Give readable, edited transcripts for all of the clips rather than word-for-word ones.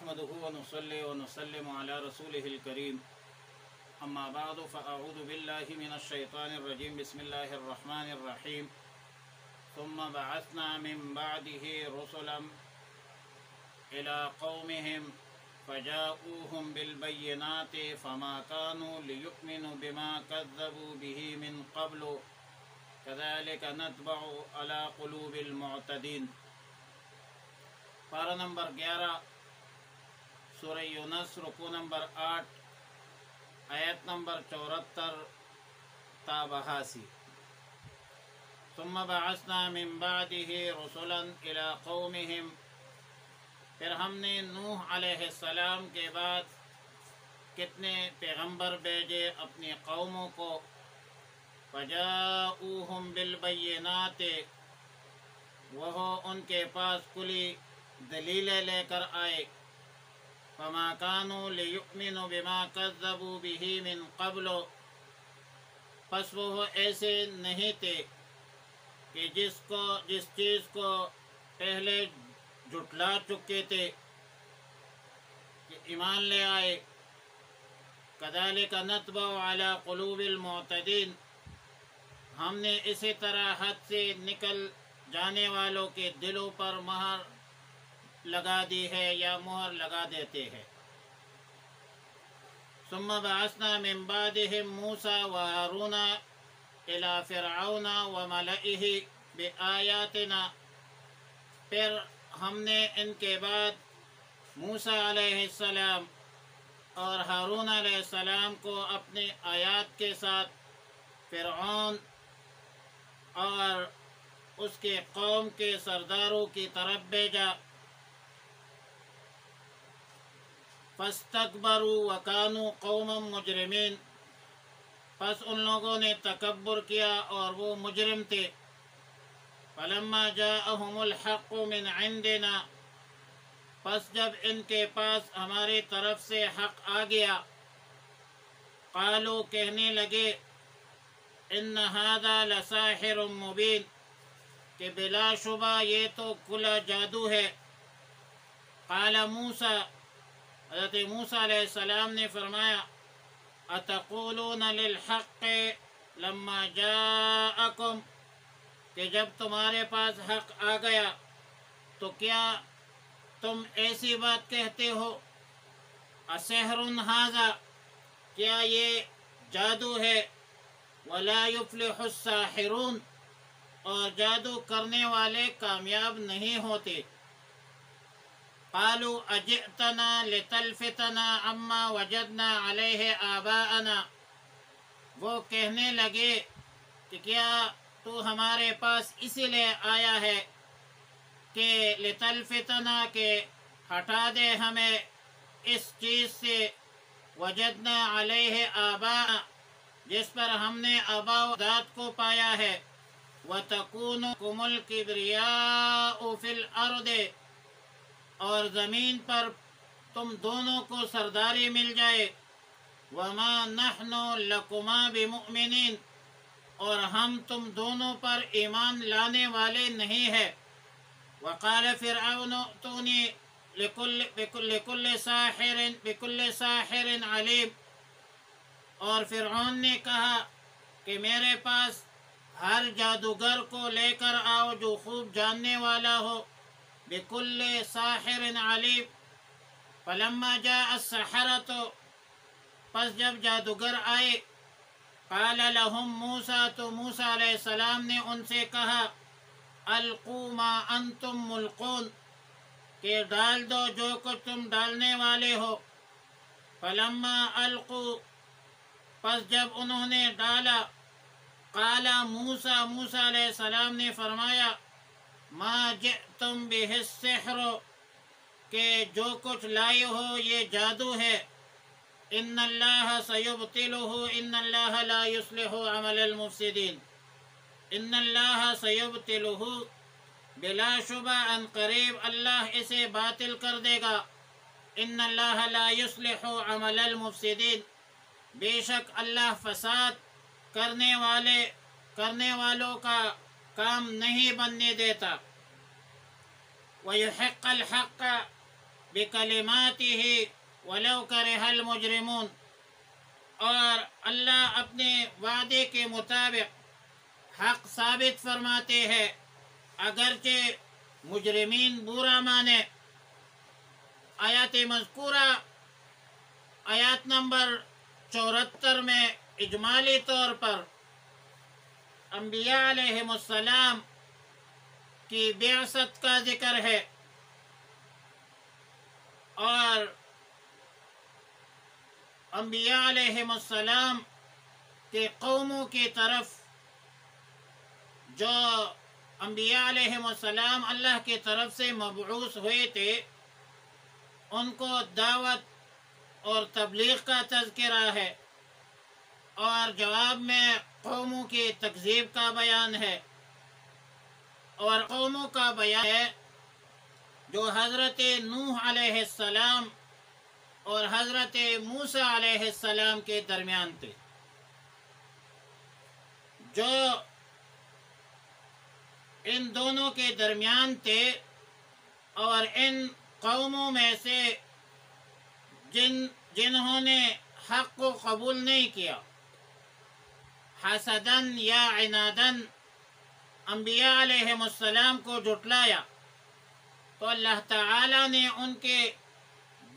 نحمده ونصلي ونسلم على رسوله الكريم أما بعد فأعوذ بالله من الشيطان الرجيم بسم الله الرحمن الرحيم ثم بعثنا من بعده رسلا إلى قومهم فجاءوهم بالبينات فما كانوا ليؤمنوا بما كذبوا به من قبل كذلك نتبع على قلوب المعتدين۔ پارہ نمبر 11 سورہ یونس رکوع نمبر 8 آیت نمبر 74 تا 82۔ ثم بعثنا من بعده رسلا الى قومهم، پھر ہم نے نوح علیہ السلام کے بعد کتنے پیغمبر بھیجے اپنی قوموں کو۔ فجاؤوہم بالبینات، وہ ان کے پاس کلی دلیلیں لے کر آئے۔ فما كانوا ليؤمنوا بما كذبوا به من قبل، پس وہ ایسے نہیں تھے کہ جس چیز کو پہلے جھٹلا چکے تھے کہ ایمان لے آئے۔ كذلك نتبع على قلوب المعتدين، ہم نے اسی طرح حد سے نکل جانے والوں کے دلوں پر مہر لگا دی ہے یا مہر لگا دیتے ہیں۔ ثم بعثنا من بعدهم موسى وهارون الى فرعون وملئه بآياتنا، پھر ہم نے ان کے بعد موسیٰ علیہ السلام اور ہارون علیہ السلام کو اپنے آیات کے ساتھ فرعون اور اس کے قوم کے سرداروں کی طرف بھیجا۔ فاستكبروا وكانوا قوما مجرمين، پس ان لوگوں نے تکبر کیا اور وہ مجرم تھے۔ فلما جاءهم الحق من عندنا، پس جب ان کے پاس ہماری طرف سے حق آ گیا، قالوا کہنے لگے ان هذا لساحر مبین، کہ بلا شبہ یہ تو کھلا جادو ہے۔ قال موسیٰ، حضرت موسیٰ علیہ السلام نے فرمایا اتقولون للحق لما جاءکم، کہ جب تمہارے پاس حق آ گیا تو کیا تم ایسی بات کہتے ہو؟ اسحر ھذا، کیا یہ جادو ہے؟ ولا یفلح الساحرون، اور جادو کرنے والے کامیاب نہیں ہوتے۔ قالوا اجئتنا لتلفتنا عما وجدنا علیہ آباءنا، وہ کہنے لگے کہ کیا تو ہمارے پاس اسی لیے آیا ہے کہ لتلفتنا، کہ ہٹا دے ہمیں اس چیز سے وجدنا علیہ آباء، جس پر ہم نے آباء و اجداد کو پایا ہے۔ وَتَكُونُكُمُ الْكِبْرِيَاءُ فِي الْأَرْضِ، اور زمین پر تم دونوں کو سرداری مل جائے۔ وَمَا نَحْنُ لَكُمَا بِمُؤْمِنِينَ، اور ہم تم دونوں پر ایمان لانے والے نہیں ہیں۔ وَقَالَ فِرْعَوْنُ ائْتُونِي بِكُلِّ سَاحِرٍ عَلِيمٍ، اور فرعون نے کہا کہ میرے پاس ہر جادوگر کو لے کر آؤ جو خوب جاننے والا ہو۔ بِكُلِّ سَاحِرٍ عَلِيمٍ۔ فَلَمَّا جَاءَ السَّحَرَةُ، پس جب جادوگر آئے، قال لهم موسیٰ، تو موسیٰ علیہ السلام نے ان سے کہا القوا ما انتم ملقون، کہ ڈال دو جو کچھ تم ڈالنے والے ہو۔ فلما القوا، پس جب انہوں نے ڈالا، قال موسیٰ، موسیٰ علیہ السلام نے فرمایا ما جئتم بہ السحر، کہ جو کچھ لائے ہو یہ جادو ہے۔ ان اللہ سیبطلہ، ان اللہ لا یصلح عمل المفسدین، ان اللہ سیبطلہ، بلا شبہ ان قریب اللہ اسے باطل کر دے گا۔ ان اللہ لا یصلح عمل المفسدین، بے شک اللہ فساد کرنے والوں کا کام نہیں بننے دیتا۔ وَيُحِقَّ الْحَقَّ، بکلماتہ ولو کرہ المجرمون، اور اللہ اپنے وعدے کے مطابق حق ثابت فرماتے ہیں اگرچہ مجرمین برا مانے۔ آیات مذکورہ آیات نمبر 74 میں اجمالی طور پر انبیاء علیہم السلام کی بعثت کا ذکر ہے، اور انبیاء علیہم السلام کے قوموں کی طرف جو انبیاء علیہم السلام اللہ کی طرف سے مبعوث ہوئے تھے ان کو دعوت اور تبلیغ کا تذکرہ ہے، اور جواب میں قوموں کی تکذیب کا بیان ہے، اور قوموں کا بیان ہے جو حضرت نوح علیہ السلام اور حضرت موسیٰ علیہ السلام کے درمیان تھے، جو ان دونوں کے درمیان تھے، اور ان قوموں میں سے جنہوں نے حق کو قبول نہیں کیا، حسدن یا عنادن انبیاء علیہم السلام کو جھٹلایا، تو اللہ تعالی نے ان کے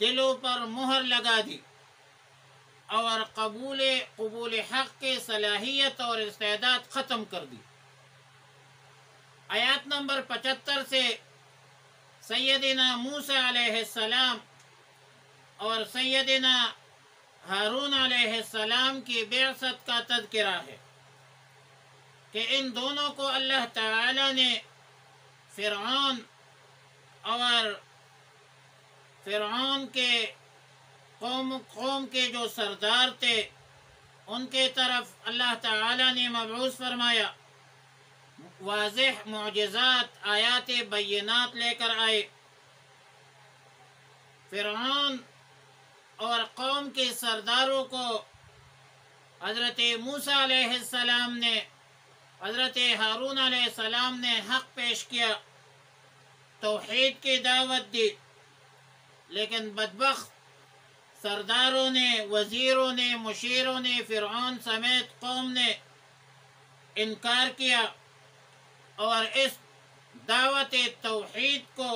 دلوں پر مہر لگا دی اور قبول حق کی صلاحیت اور استعداد ختم کر دی۔ آیات نمبر 75 سے سیدنا موسیٰ علیہ السلام اور سیدنا ہارون علیہ السلام کی بعثت کا تذکرہ ہے کہ ان دونوں کو اللہ تعالی نے فرعون اور فرعون کے قوم کے جو سردار تھے ان کے طرف اللہ تعالی نے مبعوث فرمایا، واضح معجزات آیات بینات لے کر آئے۔ فرعون اور قوم کے سرداروں کو حضرت موسیٰ علیہ السلام نے، حضرت ہارون علیہ السلام نے حق پیش کیا، توحید کی دعوت دی، لیکن بدبخت سرداروں نے، وزیروں نے، مشیروں نے، فرعون سمیت قوم نے انکار کیا اور اس دعوت توحید کو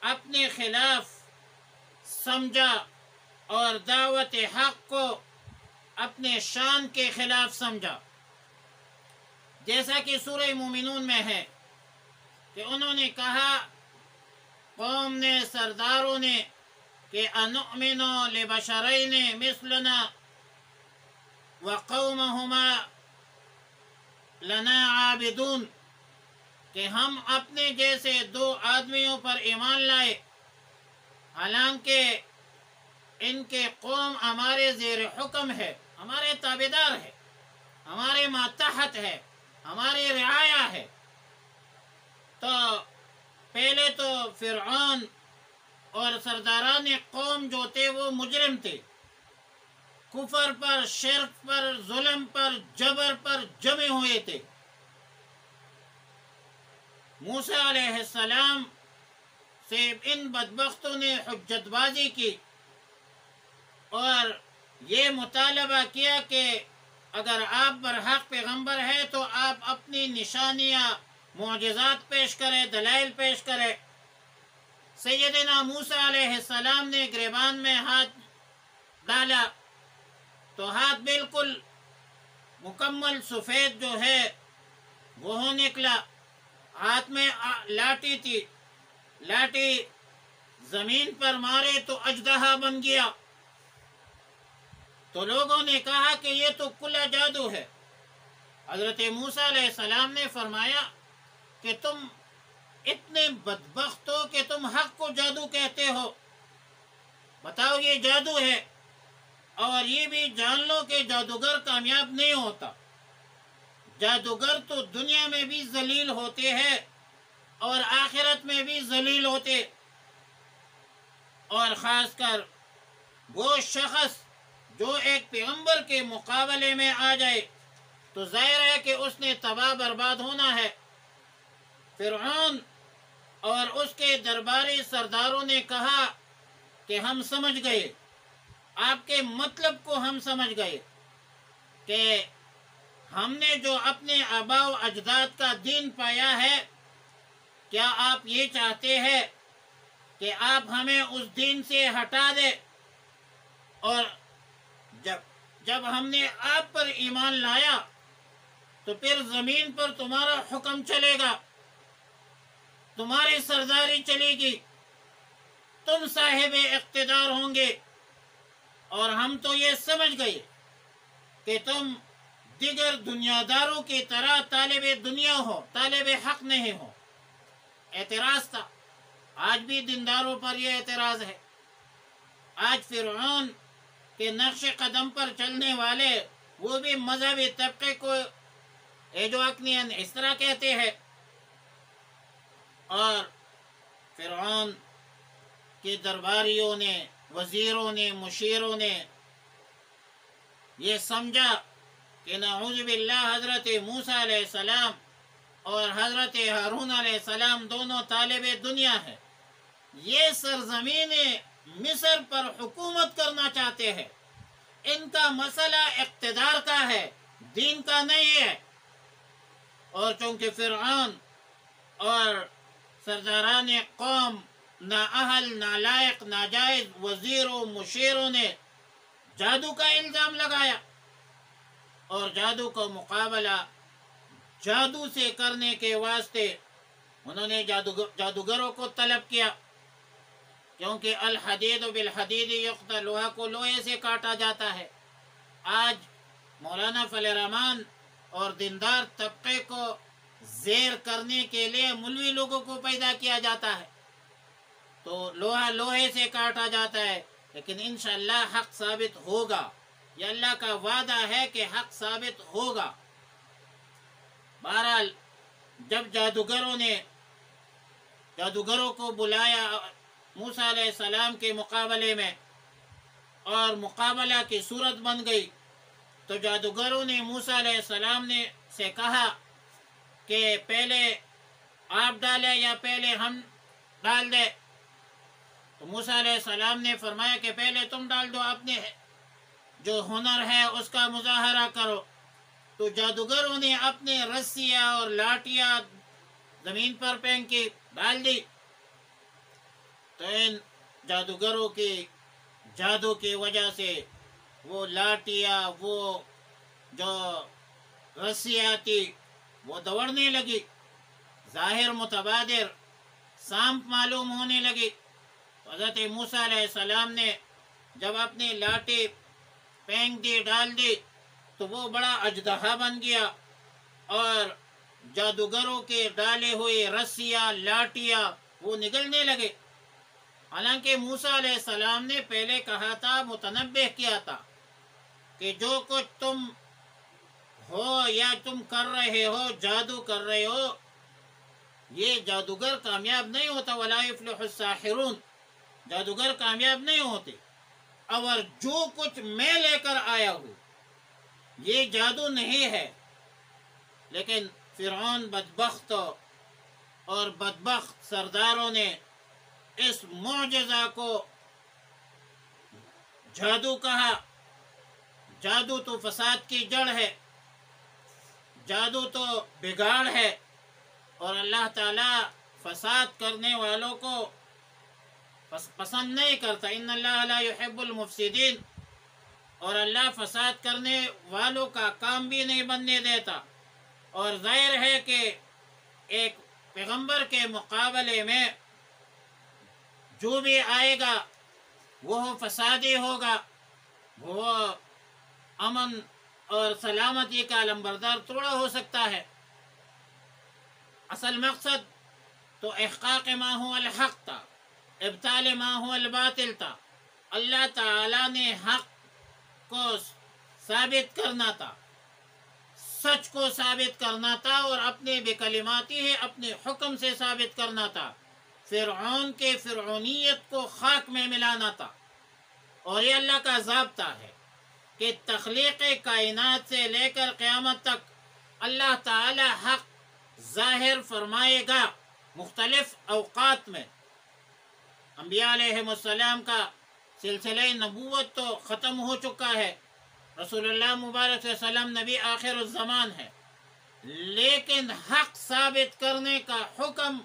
اپنے خلاف سمجھا اور دعوت حق کو اپنے شان کے خلاف سمجھا، جیسا کہ سورہ مومنون میں ہے کہ انہوں نے کہا، قوم نے، سرداروں نے، کہ انؤمن لبشرین مثلنا وقومہما لنا عابدون، کہ ہم اپنے جیسے دو آدمیوں پر ایمان لائے حالانکہ ان کے قوم ہمارے زیر حکم ہے، ہمارے تابعدار ہے، ہمارے ماتحت ہے، ہماری رعایا ہے۔ تو پہلے تو فرعون اور سرداران قوم جو تھے وہ مجرم تھے، کفر پر، شرک پر، ظلم پر، جبر پر جمے ہوئے تھے۔ موسیٰ علیہ السلام سے ان بدبختوں نے حجت بازی کی اور یہ مطالبہ کیا کہ اگر آپ برحق پیغمبر ہے تو آپ اپنی نشانیاں، معجزات پیش کریں، دلائل پیش کریں۔ سیدنا موسیٰ علیہ السلام نے گریبان میں ہاتھ ڈالا تو ہاتھ بالکل مکمل سفید جو ہے وہ نکلا، ہاتھ میں لاٹھی تھی، لاٹھی زمین پر مارے تو اژدہا بن گیا۔ تو لوگوں نے کہا کہ یہ تو کھلا جادو ہے۔ حضرت موسیٰ علیہ السلام نے فرمایا کہ تم اتنے بدبخت ہو کہ تم حق کو جادو کہتے ہو، بتاؤ یہ جادو ہے، اور یہ بھی جان لو کہ جادوگر کامیاب نہیں ہوتا۔ جادوگر تو دنیا میں بھی ذلیل ہوتے ہیں اور آخرت میں بھی ذلیل ہوتے، اور خاص کر وہ شخص جو ایک پیغمبر کے مقابلے میں آ جائے تو ظاہر ہے کہ اس نے تباہ برباد ہونا ہے۔ فرعون اور اس کے درباری سرداروں نے کہا کہ ہم سمجھ گئے، آپ کے مطلب کو ہم سمجھ گئے کہ ہم نے جو اپنے آباء و اجداد کا دین پایا ہے، کیا آپ یہ چاہتے ہیں کہ آپ ہمیں اس دین سے ہٹا دیں؟ اور جب ہم نے آپ پر ایمان لایا تو پھر زمین پر تمہارا حکم چلے گا، تمہاری سرداری چلے گی، تم صاحب اقتدار ہوں گے، اور ہم تو یہ سمجھ گئے کہ تم دیگر دنیا داروں کی طرح طالب دنیا ہو، طالب حق نہیں ہو۔ اعتراض تھا، آج بھی دینداروں پر یہ اعتراض ہے۔ آج فرعون کے نقش قدم پر چلنے والے وہ بھی مذہبی طبقے کو ایجواکنین اس طرح کہتے ہیں، اور فرعون کے درباریوں نے، وزیروں نے، مشیروں نے یہ سمجھا کہ نعوذ باللہ حضرت موسیٰ علیہ السلام اور حضرت ہارون علیہ السلام دونوں طالب دنیا ہیں، یہ سرزمین مصر پر حکومت کرنا چاہتے ہیں، ان کا مسئلہ اقتدار کا ہے، دین کا نہیں ہے۔ اور چونکہ فرعون اور سرداران قوم نااہل، نالائق، ناجائز وزیروں مشیروں نے جادو کا الزام لگایا، اور جادو کا مقابلہ جادو سے کرنے کے واسطے انہوں نے جادوگروں کو طلب کیا، کیونکہ الحدید بالحدید یقطع، لوہا کو لوہے سے کاٹا جاتا ہے۔ آج مولانا فضل الرحمان اور دیندار طبقے کو زیر کرنے کے لیے مولوی لوگوں کو پیدا کیا جاتا ہے، تو لوہا لوہے سے کاٹا جاتا ہے، لیکن انشاءاللہ حق ثابت ہوگا، یہ اللہ کا وعدہ ہے کہ حق ثابت ہوگا۔ بہرحال جب جادوگروں کو بلایا موسیٰ علیہ السلام کے مقابلے میں، اور مقابلہ کی صورت بن گئی، تو جادوگروں نے موسیٰ علیہ السلام سے کہا کہ پہلے آپ ڈالیں یا پہلے ہم ڈال دیں؟ تو موسیٰ علیہ السلام نے فرمایا کہ پہلے تم ڈال دو، اپنے جو ہنر ہے اس کا مظاہرہ کرو۔ تو جادوگروں نے اپنے رسیاں اور لاٹیاں زمین پر پھینکی، ڈال دی، تو ان جادوگروں کی جادو کی وجہ سے وہ لاٹیاں، وہ جو رسیاں تھی وہ دوڑنے لگی، ظاہر متبادر سانپ معلوم ہونے لگی۔ حضرت موسیٰ علیہ السلام نے جب اپنی لاٹھی پھینک دی، ڈال دی، تو وہ بڑا اژدہا بن گیا، اور جادوگروں کے ڈالے ہوئے رسیاں، لاٹیاں وہ نگلنے لگے۔ حالانکہ موسیٰ علیہ السلام نے پہلے کہا تھا، متنبہ کیا تھا کہ جو کچھ تم ہو یا تم کر رہے ہو، جادو کر رہے ہو، یہ جادوگر کامیاب نہیں ہوتا، وَلَا يُفْلِحُ السَّاحِرُونَ، جادوگر کامیاب نہیں ہوتے۔ اور جو کچھ میں لے کر آیا ہوں یہ جادو نہیں ہے، لیکن فرعون بدبخت اور بدبخت سرداروں نے اس معجزہ کو جادو کہا۔ جادو تو فساد کی جڑ ہے، جادو تو بگاڑ ہے، اور اللہ تعالیٰ فساد کرنے والوں کو پسند نہیں کرتا۔ ان اللہ لا يحب المفسدین، اور اللہ فساد کرنے والوں کا کام بھی نہیں بننے دیتا۔ اور ظاہر ہے کہ ایک پیغمبر کے مقابلے میں جو بھی آئے گا وہ فسادی ہوگا، وہ امن اور سلامتی کا علمبردار تھوڑا ہو سکتا ہے۔ اصل مقصد تو احقاق ما هو الحق تھا، ابطال ما هو الباطل تھا۔ اللہ تعالیٰ نے حق کو ثابت کرنا تھا، سچ کو ثابت کرنا تھا، اور اپنے بکلماتی ہے اپنے حکم سے ثابت کرنا تھا۔ فرعون کے فرعونیت کو خاک میں ملانا تھا، اور یہ اللہ کا ضابطہ ہے کہ تخلیق کائنات سے لے کر قیامت تک اللہ تعالی حق ظاہر فرمائے گا، مختلف اوقات میں انبیاء علیہ السلام کا سلسلہ نبوت تو ختم ہو چکا ہے، رسول اللہ مبارک صلی اللہ علیہ وسلم نبی آخر الزمان ہے، لیکن حق ثابت کرنے کا حکم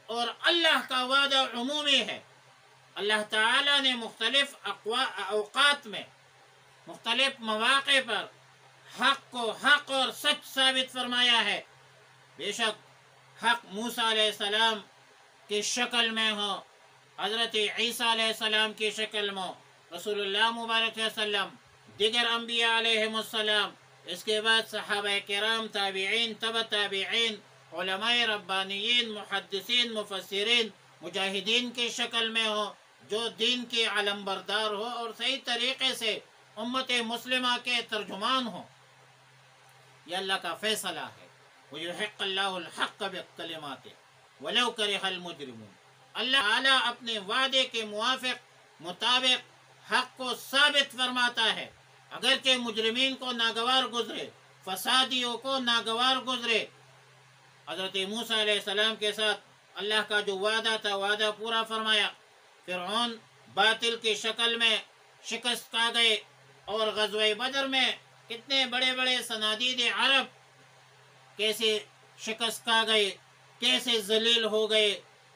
اور اللہ کا وعدہ عمومی ہے۔ اللہ تعالیٰ نے مختلف اوقات میں مختلف مواقع پر حق کو حق اور سچ ثابت فرمایا ہے۔ بے شک حق موسیٰ علیہ السلام کی شکل میں ہو، حضرت عیسیٰ علیہ السلام کی شکل میں، رسول اللہ مبارک صلی اللہ علیہ وسلم، دیگر انبیاء علیہ السلام، اس کے بعد صحابہ کرام، تابعین، تبع تابعین، علماء ربانیین، محدثین، مفسرین، مجاہدین کی شکل میں ہو، جو دین کی علم بردار ہو اور صحیح طریقے سے امت مسلمہ کے ترجمان ہو۔ یہ اللہ کا فیصلہ ہے۔ وَيُحِقُّ اللَّهُ الْحَقَّ بِكَلِمَاتِهِ وَلَوْ كَرِهَ الْمُجْرِمُونَ۔ اللہ تعالیٰ اپنے وعدے کے مطابق حق کو ثابت فرماتا ہے، اگرچہ مجرمین کو ناگوار گزرے، فسادیوں کو ناگوار گزرے۔ حضرت موسیٰ علیہ السلام کے ساتھ اللہ کا جو وعدہ تھا وعدہ پورا فرمایا۔ فرعون باطل کی شکل میں شکست کھا گئے، اور غزوہ بدر میں کتنے بڑے بڑے صنادید عرب کیسے شکست کھا گئے، کیسے ذلیل ہو گئے۔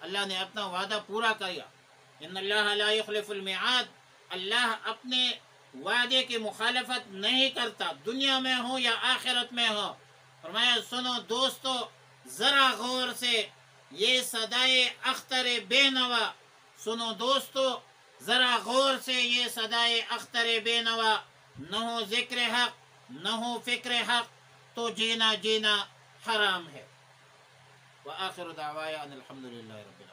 اللہ نے اپنا وعدہ پورا کیا۔ ان اللہ لا یخلف المیعاد، اللہ اپنے وعدے کی مخالفت نہیں کرتا، دنیا میں ہو یا آخرت میں ہو۔ فرمایا سنو دوستو ذرا غور سے یہ صدائے اختر بے نوا، سنو دوستو ذرا غور سے یہ صدائے اختر بے نوا، نہ ہو ذکر حق نہ ہو فکر حق تو جینا حرام ہے۔ وآخر دعوایا ان الحمدللہ رب العالمین۔